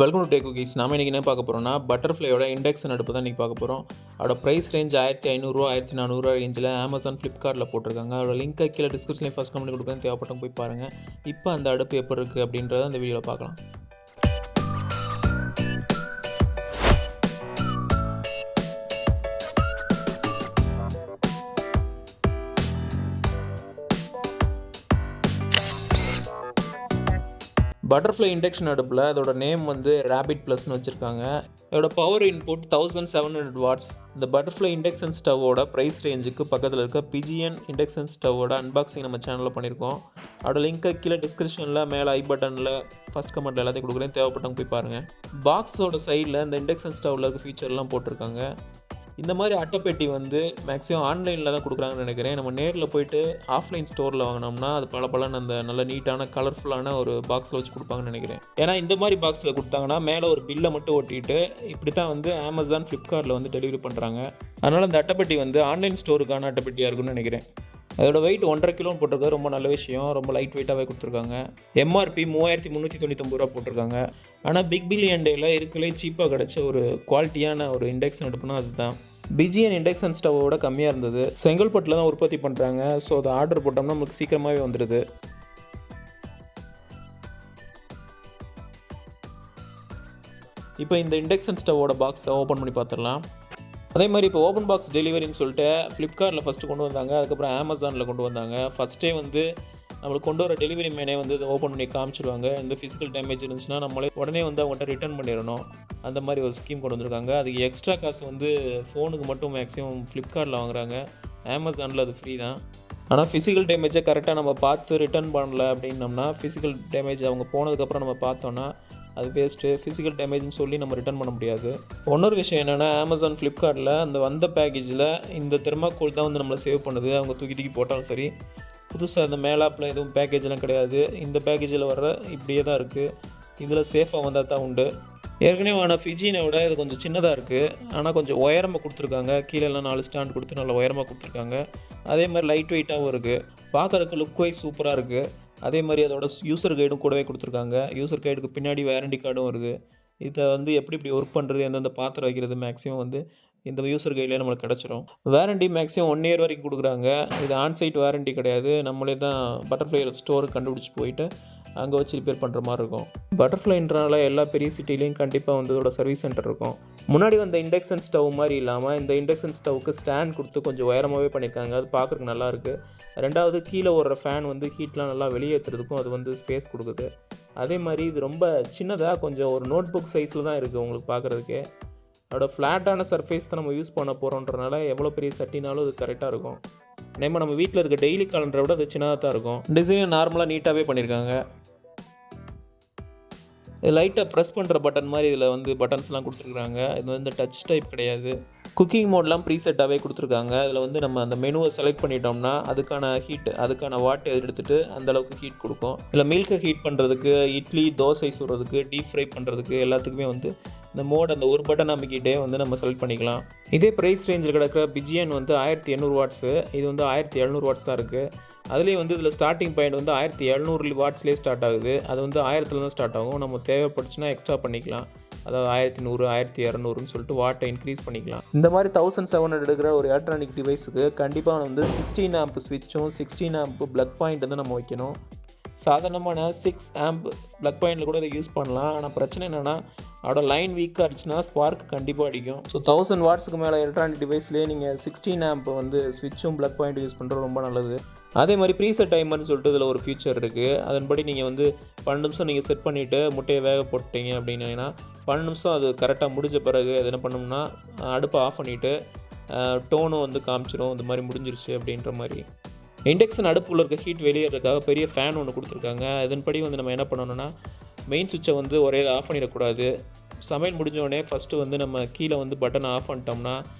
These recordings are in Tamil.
Welcome to take cookies. நாம இன்றைக்கி என்ன பார்க்க போகிறோம்னா பட்டர்ஃப்ளையோட இண்டக்ஷன் அடுப்பு தான் இன்றைக்கி பார்க்க போகிறோம். அதோட ப்ரைஸ் ரேஞ்ச் 1500 1400 ரேஞ்சில் அமேசான் ஃப்ளிப்கார்ட்டில் போட்டிருக்காங்க. அதோட லிங்க்கை கீழே டிஸ்கிரிப்ஷனில் ஃபஸ்ட் கமெண்ட் கொடுக்குறேன், தேவைப்பட்ட போய் பாருங்கள். இப்போ அந்த அடுப்பு எப்படி இருக்குது அப்படின்றத அந்த வீடியோவில் பார்க்கலாம். பட்டர்ஃப்ளை இண்டக்ஷன் அடுப்பில் அதோட நேம் வந்து ரேபிட் ப்ளஸ்னு வச்சுருக்காங்க. இதோட பவர் இன்புட் 1700 வாட்ஸ். இந்த பட்டர்ஃப்ளை இண்டக்ஷன் ஸ்டவோட ப்ரைஸ் ரேஞ்சுக்கு பக்கத்தில் இருக்க பிஜியன் இண்டக்ஷன் ஸ்டவோட அன்பாக்சிங் நம்ம சேனலில் பண்ணியிருக்கோம். அதோட லிங்க்கை கீழே டிஸ்கிரிப்ஷனில் மேலே ஐ பட்டனில் ஃபஸ்ட் கமெண்ட்டில் எல்லாத்தையும் கொடுக்குறேன், தேவைப்பட்டவங்க போய் பாருங்கள். பாக்ஸோட சைடில் இந்த இண்டக்ஷன் ஸ்டவ்வில் இருக்க ஃபீச்சர்லாம் போட்டிருக்காங்க. இந்த மாதிரி அட்டைப்பெட்டி வந்து மேக்ஸிமம் ஆன்லைனில் தான் கொடுக்குறாங்கன்னு நினைக்கிறேன். நம்ம நேரில் போயிட்டு ஆஃப்லைன் ஸ்டோரில் வாங்கினோம்னா அது பலன்னு அந்த நல்ல நீட்டான கலர்ஃபுல்லான ஒரு பாக்ஸில் வச்சு கொடுப்பாங்கன்னு நினைக்கிறேன். ஏன்னா இந்த மாதிரி பாக்ஸில் கொடுத்தாங்கன்னா மேலே ஒரு பில்லை மட்டும் ஒட்டிட்டு இப்படி தான் வந்து அமேசான் ஃப்ளிப்கார்ட்டில் வந்து டெலிவரி பண்ணுறாங்க. அதனால் அந்த அட்டைப்பெட்டி வந்து ஆன்லைன் ஸ்டோருக்கான அட்டைப்பெட்டியாக இருக்குன்னு நினைக்கிறேன். அதோட வெயிட் 1.5 கிலோன்னு போட்டிருக்காரு. ரொம்ப நல்ல விஷயம். ரொம்ப லைட் வெயிட்டாகவே கொடுத்துருக்காங்க. எம்ஆர்பி 3399 ரூபா போட்டிருக்காங்க. ஆனால் பிக் பில்லியன் டேயில் இருக்கலே சீப்பாக கிடச்ச ஒரு குவாலிட்டியான ஒரு இண்டக்ஷன் அடுப்புனா அதுதான். பிஜியன் இண்டக்ஷன் ஸ்டவோட கம்மியாக இருந்தது. செங்கல்பட்டில் தான் உற்பத்தி பண்ணுறாங்க. ஸோ அதை ஆர்டர் போட்டோம்னா நம்மளுக்கு சீக்கிரமாகவே வந்துடுது. இப்போ இந்த இண்டக்ஷன் ஸ்டவோட பாக்ஸை ஓப்பன் பண்ணி பார்த்துடலாம். அதே மாதிரி இப்போ ஓப்பன் பாக்ஸ் டெலிவரின்னு சொல்லிட்டு ஃப்ளிப்கார்ட்டில் ஃபஸ்ட்டு கொண்டு வந்தாங்க. அதுக்கப்புறம் அமேசானில் கொண்டு வந்தாங்க. ஃபஸ்ட்டே வந்து நம்மளுக்கு கொண்டு வர டெலிவரி மேனே வந்து இதை ஓப்பன் பண்ணி காமிச்சிருவாங்க. இந்த ஃபிசிக்கல் டேமேஜ் இருந்துச்சுன்னா நம்மளே உடனே வந்து அவங்கள்ட்ட ரிட்டர்ன் பண்ணிடணும். அந்த மாதிரி ஒரு ஸ்கீம் கொண்டு வந்திருக்காங்க. அதுக்கு எக்ஸ்ட்ரா காசு வந்து ஃபோனுக்கு மட்டும் மேக்ஸிமம் ஃப்ளிப்கார்ட்டில் வாங்குறாங்க. அமேசானில் அது ஃப்ரீ தான். ஆனால் ஃபிசிக்கல் டேமேஜை கரெக்டாக நம்ம பார்த்து ரிட்டர்ன் பண்ணல அப்படின்னோம்னா, ஃபிசிக்கல் டேமேஜ் அவங்க போனதுக்கப்புறம் நம்ம பார்த்தோன்னா அது வேஸ்ட்டு. ஃபிசிக்கல் டேமேஜ்னு சொல்லி நம்ம ரிட்டர்ன் பண்ண முடியாது. இன்னொரு விஷயம் என்னென்னா, அமேசான் ஃப்ளிப்கார்ட்டில் அந்த வந்த பேக்கேஜில் இந்த தெர்மாக்கோல் தான் வந்து நம்மளை சேவ் பண்ணுது. அவங்க தூக்கி போட்டாலும் சரி. புதுசாக அந்த மேலாப்பில் எதுவும் பேக்கேஜெலாம் கிடையாது. இந்த பேக்கேஜில் வர்ற இப்படியே தான் இருக்குது. இதில் சேஃபாக வந்தால் தான் உண்டு. ஏற்கனவே ஆனால் ஃபிஜினை விட இது கொஞ்சம் சின்னதாக இருக்குது. ஆனால் கொஞ்சம் உயரமாக கொடுத்துருக்காங்க. கீழெல்லாம் 4 ஸ்டாண்ட் கொடுத்து நல்லா உயரமாக கொடுத்துருக்காங்க. அதே மாதிரி லைட் வெயிட்டாகவும் இருக்குது. பார்க்குறதுக்கு லுக் வைஸ் சூப்பராக இருக்குது. அதே மாதிரி அதோட யூசர் கைடும் கூடவே கொடுத்துருக்காங்க. யூசர் கைடுக்கு பின்னாடி வாரண்டி கார்டும் வருது. இதை வந்து எப்படி ஒர்க் பண்ணுறது, எந்தெந்த பாத்திரம் வைக்கிறது மேக்ஸிமம் வந்து இந்த யூசர் கைட்லேயே நம்மளுக்கு கிடச்சிரும். வாரண்டி மேக்ஸிமம் 1 இயர் வரைக்கும் கொடுக்குறாங்க. இது ஆன்சைட் வாரண்டி கிடையாது. நம்மளே தான் பட்டர்ஃப்ளை ஸ்டோருக்கு கண்டுபிடிச்சி போயிட்டு அங்கே வச்சு ரிப்பேர் பண்ணுற மாதிரி இருக்கும். பட்டர்ஃப்ளைன்றனால எல்லா பெரிய சிட்டிலையும் கண்டிப்பாக வந்து இதோட சர்வீஸ் சென்டர் இருக்கும். முன்னாடி வந்த இண்டக்ஷன் ஸ்டவ் மாதிரி இல்லாமல் இந்த இண்டக்ஷன் ஸ்டவ்வுக்கு ஸ்டாண்ட் கொடுத்து கொஞ்சம் உயரமாகவே பண்ணியிருக்காங்க. அது பார்க்குறதுக்கு நல்லாயிருக்கு. ரெண்டாவது கீழே ஓடுற ஃபேன் வந்து ஹீட்லாம் நல்லா வெளியேற்றுறதுக்கும் அது வந்து ஸ்பேஸ் கொடுக்குது. அதே மாதிரி இது ரொம்ப சின்னதாக கொஞ்சம் ஒரு நோட் புக் சைஸில் தான் இருக்குது உங்களுக்கு பார்க்குறதுக்கே. அதோட ஃப்ளாட்டான சர்ஃபேஸ் தான் நம்ம யூஸ் பண்ண போகிறோன்றனால எவ்வளோ பெரிய சட்டினாலும் அது கரெக்டாக இருக்கும். நம்ம வீட்டில் இருக்க டெய்லி காலண்டரை விட அது சின்னதாக தான் இருக்கும். டிசைன் நார்மலாக நீட்டாகவே பண்ணியிருக்காங்க. இது லைட்டாக ப்ரெஸ் பண்ணுற பட்டன் மாதிரி இதில் வந்து பட்டன்ஸ்லாம் கொடுத்துருக்குறாங்க. இது வந்து டச் டைப் கிடையாது. குக்கிங் மோட்லாம் ப்ரீசெட்டாகவே கொடுத்துருக்காங்க. இதில் வந்து நம்ம அந்த மெனுவை செலக்ட் பண்ணிட்டோம்னா அதுக்கான வாட்டை எடுத்துகிட்டு அந்தளவுக்கு ஹீட் கொடுக்கும். இதில் மில்கை ஹீட் பண்ணுறதுக்கு, இட்லி தோசை சுடுறதுக்கு, டீப் ஃப்ரை பண்ணுறதுக்கு எல்லாத்துக்குமே வந்து இந்த மோட் அந்த ஒரு பட்டன் அமைக்கிட்டே வந்து நம்ம செலக்ட் பண்ணிக்கலாம். இதே ப்ரைஸ் ரேஞ்சில் கிடக்கிற பிஜியன் வந்து 1800 வாட்ஸு. இது வந்து 1700 வாட்ஸ் தான் இருக்குது. அதுலேயே வந்து இதில் ஸ்டார்டிங் பாயிண்ட் வந்து 1700 வாட்ஸ்லேயே ஸ்டார்ட் ஆகுது. அது வந்து 1000 தான் ஸ்டார்ட் ஆகும். நம்ம தேவைப்பட்டுச்சுன்னா எக்ஸ்ட்ரா பண்ணிக்கலாம். அதாவது 1100 1200ன்னு சொல்லிட்டு வாட்டை இன்க்ரீஸ் பண்ணிக்கலாம். இந்த மாதிரி 1700 எடுக்கிற ஒரு எலக்ட்ரானிக் டிவைஸுக்கு கண்டிப்பாக வந்து 16 ஆம்ப் ஸ்விட்சும் 16 ஆம்ப் ப்ளக் பாயிண்ட் வந்து நம்ம வைக்கணும். சாதாரணமான 6 ஆம்ப் ப்ளக் பாயிண்டில் கூட இதை யூஸ் பண்ணலாம். ஆனால் பிரச்சனை என்னென்னா அதோட லைன் வீக்காக இருந்துச்சுன்னா ஸ்பார்க் கண்டிப்பாக அடிக்கும். ஸோ 1000 வாட்ஸுக்கு மேலே எலக்ட்ரானிக் டிவைஸ்லேயே நீங்கள் 16 ஆம்ப் வந்து ஸ்விட்சும் ப்ளக் பாயிண்ட் யூஸ் பண்ணுறது ரொம்ப நல்லது. அதே மாதிரி ப்ரீசெட் டைமர்னு சொல்லிட்டு இதில் ஒரு ஃபியூச்சர் இருக்குது. அதன்படி நீங்கள் வந்து 12 நிமிஷம் நீங்கள் செட் பண்ணிவிட்டு முட்டையை வேக போட்டிங்க அப்படின்னா 12 நிமிஷம் அது கரெக்டாக முடிஞ்ச பிறகு அது என்ன பண்ணோம்னா அடுப்பை ஆஃப் பண்ணிவிட்டு டோனும் வந்து காமிச்சிடும். இந்த மாதிரி முடிஞ்சிருச்சு அப்படின்ற மாதிரி. இண்டக்ஷன் அடுப்புக்குள்ள இருக்க ஹீட் வெளியேறதுக்காக பெரிய ஃபேன் ஒன்று கொடுத்துருக்காங்க. இதன்படி வந்து நம்ம என்ன பண்ணணும்னா மெயின் சுவிட்சை வந்து ஒரே ஆஃப் பண்ணிடக்கூடாது. சமையல் முடிஞ்சோடனே ஃபஸ்ட்டு வந்து நம்ம கீழே வந்து பட்டனை ஆஃப் பண்ணிட்டோம்னா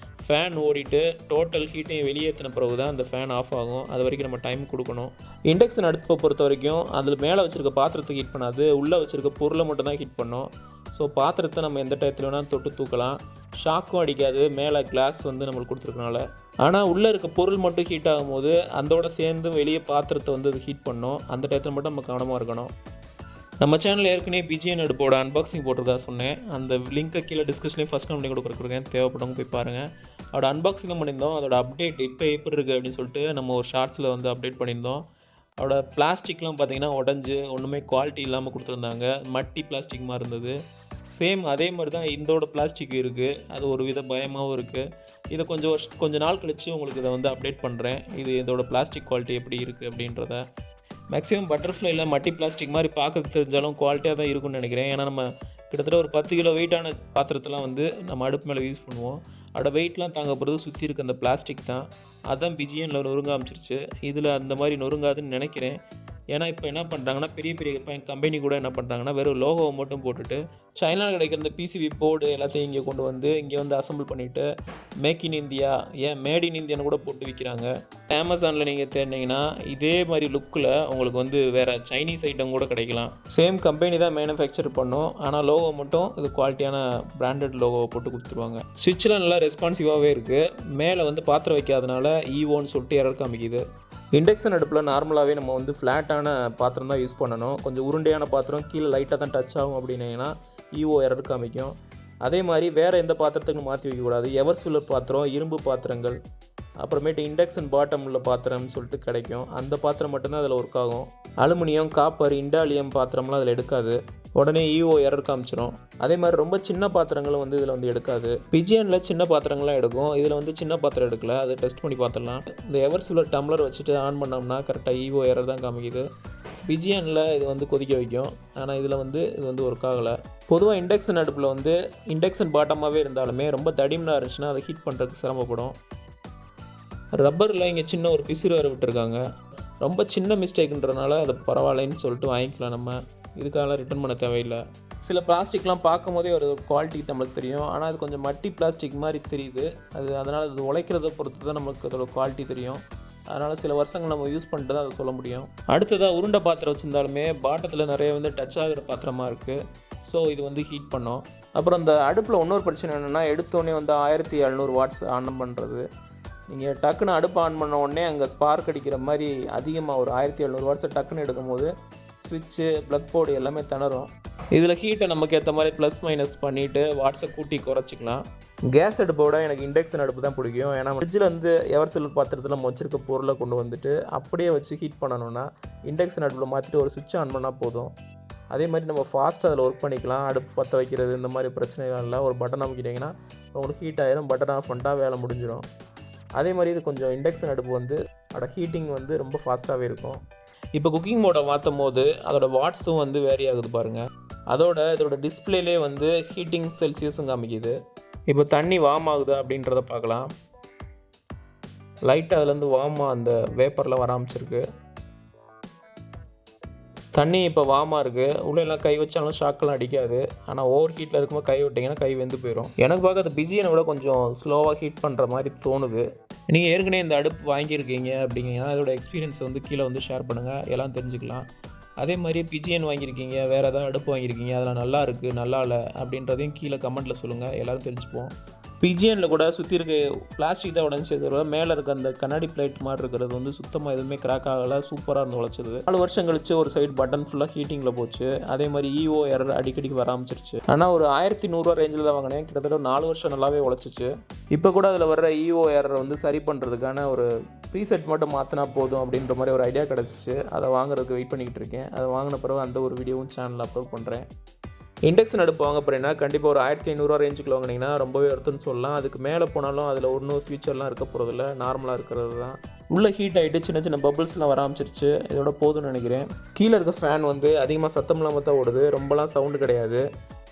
ஃபேன் ஓடிட்டு டோட்டல் ஹீட்டையும் வெளியேற்றின பிறகு தான் அந்த ஃபேன் ஆஃப் ஆகும். அது வரைக்கும் நம்ம டைம் கொடுக்கணும். இண்டக்ஷன் அடுப்பை பொறுத்த வரைக்கும் அதில் மேலே வச்சுருக்க பாத்திரத்தை ஹீட் பண்ணாது, உள்ளே வச்சுருக்க பொருளை மட்டும் தான் ஹீட் பண்ணோம். ஸோ பாத்திரத்தை நம்ம எந்த டயத்தில் வேணாலும் தொட்டு தூக்கலாம். ஷாக்கும் அடிக்காது மேலே கிளாஸ் வந்து நம்மளுக்கு கொடுத்துருக்கனால. ஆனால் உள்ளே இருக்க பொருள் மட்டும் ஹீட் ஆகும்போது அதோட சேர்ந்து வெளியே பாத்திரத்தை வந்து அது ஹீட் பண்ணோம். அந்த டயத்தில் மட்டும் நம்ம கவனமாக இருக்கணும். நம்ம சேனலில் ஏற்கனவே பிஜிஎன் அடுப்போட அன்பாக்சிங் போட்டிருக்கா சொன்னேன். அந்த லிங்க்கை கீழே டிஸ்கிரிப்ஷன்லேயும் ஃபஸ்ட் கம்பெனி கொடுக்குறேன், தேவைப்பட்டவங்க போய் பாருங்கள். அதோட அன்பாக்சிங்கும் பண்ணியிருந்தோம். அதோட அப்டேட் இப்போ எப்படி இருக்குது அப்படின்னு சொல்லிட்டு நம்ம ஒரு ஷார்ட்ஸில் வந்து அப்டேட் பண்ணியிருந்தோம். அதோட பிளாஸ்டிக்லாம் பார்த்திங்கன்னா உடஞ்சி ஒன்றுமே குவாலிட்டி இல்லாமல் கொடுத்துருந்தாங்க. மட்டி பிளாஸ்டிக் மாதிரி இருந்தது. சேம் அதே மாதிரி தான் இதோட பிளாஸ்டிக் இருக்குது. அது ஒரு வித பயமாகவும் இருக்குது. இதை கொஞ்சம் நாள் கழித்து உங்களுக்கு இதை வந்து அப்டேட் பண்ணுறேன். இதோட பிளாஸ்டிக் குவாலிட்டி எப்படி இருக்குது அப்படின்றத. மேக்ஸிமம் பட்டர்ஃப்ளைல மட்டி பிளாஸ்டிக் மாதிரி பார்க்க தெரிஞ்சாலும் குவாலிட்டியாக தான் இருக்கும்னு நினைக்கிறேன். ஏன்னா நம்ம கிட்டத்தட்ட ஒரு 10 கிலோ வெயிட்டான பாத்திரத்தெல்லாம் வந்து நம்ம அடுப்பு மேலே யூஸ் பண்ணுவோம். அதோட வெயிட்லாம் தாங்க போகிறது சுற்றி இருக்க அந்த பிளாஸ்டிக் தான். அதான் பிஜிஎனில் நொறுங்க ஆரம்பிச்சிருச்சு. இதில் அந்த மாதிரி நொறுங்காதுன்னு நினைக்கிறேன். ஏன்னா இப்போ என்ன பண்ணுறாங்கன்னா பெரிய கம்பெனி கூட என்ன பண்ணுறாங்கன்னா வெறும் லோகோவை மட்டும் போட்டுட்டு சைனாவில் கிடைக்கிற இந்த பிசிபி போர்டு எல்லாத்தையும் இங்கே கொண்டு வந்து இங்கே வந்து அசம்பிள் பண்ணிவிட்டு மேக் இன் இந்தியா, ஏன் மேட் இன் இந்தியான்னு கூட போட்டு விற்கிறாங்க. அமேசானில் நீங்கள் தேடினீங்கன்னா இதே மாதிரி லுக்கில் உங்களுக்கு வந்து வேறு சைனீஸ் ஐட்டம் கூட கிடைக்கலாம். சேம் கம்பெனி தான் மேனுஃபேக்சர் பண்ணும். ஆனால் லோகோ மட்டும் இது குவாலிட்டியான பிராண்டட் லோகோவை போட்டு கொடுத்துருவாங்க. சுவிட்செலாம் நல்லா ரெஸ்பான்சிவாகவே இருக்குது. மேலே வந்து பாத்திரம் வைக்காதனால ஈவோன்னு சொல்லிட்டு எரர் காமிக்குது. இண்டக்ஷன் அடுப்பில் நார்மலாகவே நம்ம வந்து ஃப்ளாட்டான பாத்திரம் தான் யூஸ் பண்ணணும். கொஞ்சம் உருண்டையான பாத்திரம் கீழே லைட்டாக தான் டச் ஆகும் அப்படின்னீங்கன்னா ஈஓ எரர் காமிக்கும். அதே மாதிரி வேறு எந்த பாத்திரத்துக்கு மாற்றி வைக்கக்கூடாது. எவர் சில்வர் பாத்திரம், இரும்பு பாத்திரங்கள், அப்புறமேட்டு இண்டக்ஷன் பாட்டம் உள்ள பாத்திரம்னு சொல்லிட்டு கிடைக்கும். அந்த பாத்திரம் மட்டும்தான் அதில் ஒர்க் ஆகும். அலுமினியம், காப்பர், இண்டாலியம் பாத்திரம்லாம் அதில் எடுக்காது. உடனே ஈஓ எரர் காமிச்சிரும். அதே மாதிரி ரொம்ப சின்ன பாத்திரங்களும் வந்து இதில் வந்து எடுக்காது. பிஜிஎனில் சின்ன பாத்திரங்கள்லாம் எடுக்கும். இதில் வந்து சின்ன பாத்திரம் எடுக்கல. அதை டெஸ்ட் பண்ணி பார்த்துடலாம். இந்த எவர் சில்வர் டம்ளர் வச்சுட்டு ஆன் பண்ணோம்னா கரெக்டாக ஈஓ எரர் தான் காமிக்குது. பிஜிஎனில் இது வந்து கொதிக்க வைக்கும். ஆனால் இதில் வந்து இது வந்து ஒர்க் ஆகலை. பொதுவாக இண்டக்ஷன் அடுப்பில் வந்து இண்டக்ஷன் பாட்டமாகவே இருந்தாலுமே ரொம்ப தடிமனாக இருந்துச்சுன்னா அதை ஹீட் பண்ணுறதுக்கு சிரமப்படும். ரப்பரில் இங்கே சின்ன ஒரு பிசுறு வேறு விட்டுருக்காங்க. ரொம்ப சின்ன மிஸ்டேக்குன்றனால அது பரவாயில்லைன்னு சொல்லிட்டு வாங்கிக்கலாம். நம்ம இதுக்காக ரிட்டர்ன் பண்ண தேவையில்லை. சில பிளாஸ்டிக்லாம் பார்க்கும் போதே ஒரு குவாலிட்டி நம்மளுக்கு தெரியும். ஆனால் அது கொஞ்சம் மட்டி பிளாஸ்டிக் மாதிரி தெரியுது. அதனால் அது உழைக்கிறத பொறுத்து தான் நம்மளுக்கு அதோட குவாலிட்டி தெரியும். அதனால் சில வருஷங்கள் நம்ம யூஸ் பண்ணிட்டு தான் அதை சொல்ல முடியும். அடுத்ததாக உருண்டை பாத்திரம் வச்சுருந்தாலுமே பாட்டத்தில் நிறைய வந்து டச் ஆகிற பாத்திரமாக இருக்குது. ஸோ இது வந்து ஹீட் பண்ணோம். அப்புறம் இந்த அடுப்பில் இன்னொரு பிரச்சனை என்னென்னா எடுத்தோடனே வந்து 1700 வாட்ஸ் ஆன் பண்ணுறது. நீங்கள் டக்குன்னு அடுப்பு ஆன் பண்ண உடனே அங்கே ஸ்பார்க் அடிக்கிற மாதிரி அதிகமாக ஒரு 1700 வாட்ஸை டக்குன்னு எடுக்கும்போது ஸ்விட்சு, ப்ளக் போர்டு எல்லாமே திணறும். இதில் ஹீட்டை நமக்கு ஏற்ற மாதிரி ப்ளஸ் மைனஸ் பண்ணிவிட்டு வாட்ஸை கூட்டி குறைச்சிக்கலாம். கேஸ் அடுப்போட எனக்கு இண்டக்ஷன் அடுப்பு தான் பிடிக்கும். ஏன்னா ஃப்ரிட்ஜில் வந்து எவர் சில்வர் பாத்திரத்தில் நம்ம வச்சுருக்க பொருளை கொண்டு வந்துட்டு அப்படியே வச்சு ஹீட் பண்ணணும்னா இண்டக்ஷன் அடுப்பில் மாற்றிட்டு ஒரு சுவிட்ச் ஆன் பண்ணால் போதும். அதே மாதிரி நம்ம ஃபாஸ்ட்டாக அதில் ஒர்க் பண்ணிக்கலாம். அடுப்பு பற்ற வைக்கிறது இந்த மாதிரி பிரச்சனைகள் இல்லை. ஒரு பட்டன் அமைக்கிட்டிங்கன்னா உங்களுக்கு ஹீட் ஆயிரும். பட்டன் ஆஃப் பண்ணிட்டா வேலை முடிஞ்சிடும். அதே மாதிரி இது கொஞ்சம் இண்டக்ஷன் அடுப்பு வந்து அதோட ஹீட்டிங் வந்து ரொம்ப ஃபாஸ்ட்டாகவே இருக்கும். இப்போ குக்கிங் மோடை மாற்றும் போது அதோடய வாட்ஸும் வந்து வேரி ஆகுது பாருங்கள். இதோட டிஸ்பிளேலே வந்து ஹீட்டிங் செல்சியஸும் காமிக்குது. இப்போ தண்ணி வார்ம் ஆகுது அப்படின்றத பார்க்கலாம். லைட்டாக அதுலேருந்து வார்மாக அந்த வேப்பர்லாம் வர ஆரம்பிச்சிருக்கு. தண்ணி இப்போ வார்மாக இருக்குது. உள்ளெல்லாம் கை வச்சாலும் ஷாக்கெல்லாம் அடிக்காது. ஆனால் ஓவர் ஹீட்டில் இருக்கும்போது கை விட்டிங்கன்னா கை வெந்து போயிடும். எனக்கு பார்க்க அது பிஜிஎனை விட கொஞ்சம் ஸ்லோவாக ஹீட் பண்ணுற மாதிரி தோணுது. நீங்கள் ஏற்கனவே இந்த அடுப்பு வாங்கியிருக்கீங்க அப்படிங்கன்னா அதோட எக்ஸ்பீரியன்ஸ் வந்து கீழே வந்து ஷேர் பண்ணுங்கள், எல்லாம் தெரிஞ்சுக்கலாம். அதே மாதிரி பிஜிஎன் வாங்கியிருக்கீங்க, வேறு ஏதாவது அடுப்பு வாங்கியிருக்கீங்க, அதில் நல்லா இருக்குது, நல்லா இல்லை அப்படின்றதையும் கீழே கமெண்ட்டில் சொல்லுங்கள், எல்லோரும் தெரிஞ்சுப்போம். பிஜிஎனில் கூட சுற்றி இருக்க பிளாஸ்டிக் தான் உடஞ்சிருக்கிற மேலே இருக்க அந்த கண்ணாடி பிளேட் மாதிரி இருக்கிறது வந்து சுத்தமாக எதுவுமே கிராக் ஆகலை, சூப்பராக இருந்து உழைச்சது. 4 வருஷம் கழிச்சு ஒரு சைடு பட்டன் ஃபுல்லாக ஹீட்டிங்கில் போச்சு. அதே மாதிரி ஈஓ எரர் அடிக்கடிக்கு வர ஆரம்பிச்சிருச்சு. ஆனால் ஒரு 1100 ரேஞ்சில் தான் வாங்கினேன். கிட்டத்தட்ட 4 வருஷம் நல்லாவே உழைச்சிச்சு. இப்போ கூட அதில் வர்ற ஈஓ எரர் வந்து சரி பண்ணுறதுக்கான ஒரு ப்ரீசெட் மட்டும் மாற்றினா போதும் அப்படின்ற மாதிரி ஒரு ஐடியா கிடச்சிச்சு. அதை வாங்குறதுக்கு வெயிட் பண்ணிக்கிட்டு இருக்கேன். அதை வாங்கின பிறகு அந்த ஒரு வீடியோவும் சேனலில் அப்லோட் பண்ணுறேன். இண்டக்ஷன் அடுப்பு வாங்க போகிறீங்கன்னா கண்டிப்பாக ஒரு 1500 ரேஞ்சுக்கு வாங்கினீங்கன்னா ரொம்பவே ஒருத்தன்னு சொல்லலாம். அதுக்கு மேலே போனாலும் அதில் ஒன்றும் ஃபியூச்சர்லாம் இருக்க போகிறதில்ல, நார்மலாக இருக்கிறது தான். உள்ளே ஹீட் ஆகிட்டு சின்ன சின்ன பபிள்ஸ்லாம் வர ஆரம்பிச்சிருச்சு. இதோட போதும்னு நினைக்கிறேன். கீழே இருக்க ஃபேன் வந்து அதிகமாக சத்தம் இல்லாமல் தான் ஓடுது, ரொம்பலாம் சவுண்டு கிடையாது.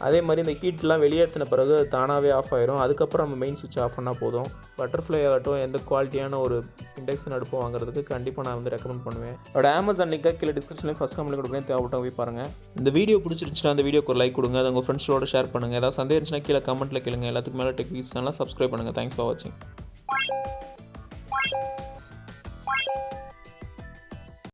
அதே மாதிரி இந்த ஹீட்லாம் வெளியேற்றின பிறகு தானாகவே ஆஃப் ஆயிரும். அதுக்கப்புறம் நம்ம மெயின் சுவிட்ச் ஆஃப் பண்ணால் போதும். பட்டர்ஃப்ளை ஆகட்டும் எந்த குவாலிட்டியான ஒரு இண்டக்ஷன் அடுப்பு வாங்குறதுக்கு கண்டிப்பாக நான் வந்து ரெக்கமெண்ட் பண்ணுவேன். அதோட அமேசான் லிங்க் கீழே டிஸ்கிரிப்ஷன்லேயும் ஃபஸ்ட் கமெண்ட் கொடுக்குறேன், தேவைப்பட்டவங்க போய் பாருங்கள். இந்த வீடியோ பிடிச்சிருந்துச்சுன்னா அந்த வீடியோக்கு ஒரு லைக் கொடுங்க, அதை உங்கள் ஃப்ரெண்ட்ஸோட ஷேர் பண்ணுங்கள். ஏதாவது சந்தேகம் இருந்துச்சுன்னா கீழே கமெண்ட்டில் கேளுங்க. எல்லாத்துக்கு மேலே டெக் வீடியோஸ் சேனலை சப்ஸ்கிரைப் பண்ணுங்கள். தேங்க்ஸ் ஃபார் வாட்சிங்.